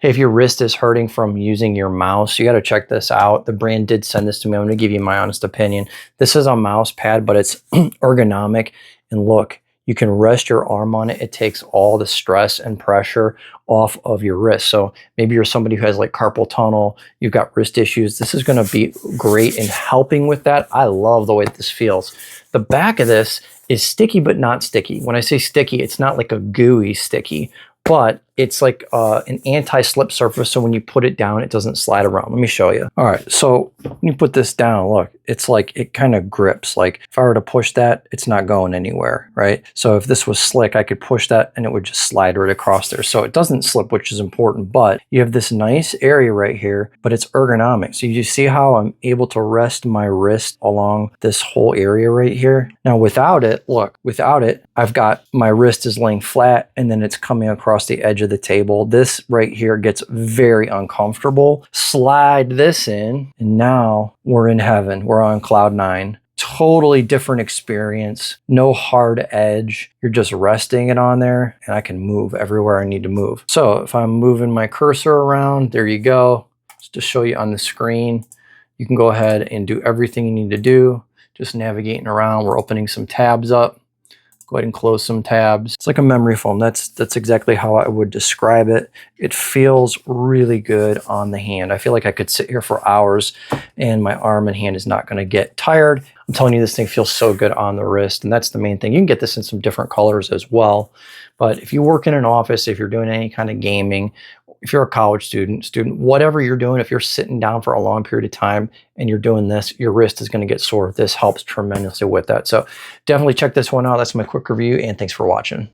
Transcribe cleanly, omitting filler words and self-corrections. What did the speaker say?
Hey, if your wrist is hurting from using your mouse, you got to check this out. The brand did send this to me. I'm going to give you my honest opinion. This is a mouse pad, but it's ergonomic. And look, you can rest your arm on it. It takes all the stress and pressure off of your wrist. So maybe you're somebody who has like carpal tunnel, you've got wrist issues. This is going to be great in helping with that. I love the way this feels. The back of this is sticky, but not sticky. When I say sticky, it's not like a gooey sticky, but it's like an anti-slip surface, so when you put it down, it doesn't slide around. Let me show you. All right, so when you put this down, look, it's like it kind of grips. Like if I were to push that, it's not going anywhere, right? So if this was slick, I could push that and it would just slide right across there. So it doesn't slip, which is important, but you have this nice area right here, but it's ergonomic. So you see how I'm able to rest my wrist along this whole area right here? Now without it, look, without it, I've got my wrist is laying flat and then it's coming across the edge of the table. This right here gets very uncomfortable. Slide this in and now we're in heaven. We're on cloud 9. Totally different experience. No hard edge. You're just resting it on there and I can move everywhere I need to move. So if I'm moving my cursor around, there you go. Just to show you on the screen, you can go ahead and do everything you need to do. Just navigating around. We're opening some tabs up. Go ahead and close some tabs. It's like a memory foam. That's exactly how I would describe it. It feels really good on the hand. I feel like I could sit here for hours and my arm and hand is not going to get tired. I'm telling you, this thing feels so good on the wrist, and that's the main thing. You can get this in some different colors as well. But if you work in an office, if you're doing any kind of gaming, if you're a college student, whatever you're doing, if you're sitting down for a long period of time and you're doing this, your wrist is going to get sore. This helps tremendously with that. So definitely check this one out. That's my quick review, and thanks for watching.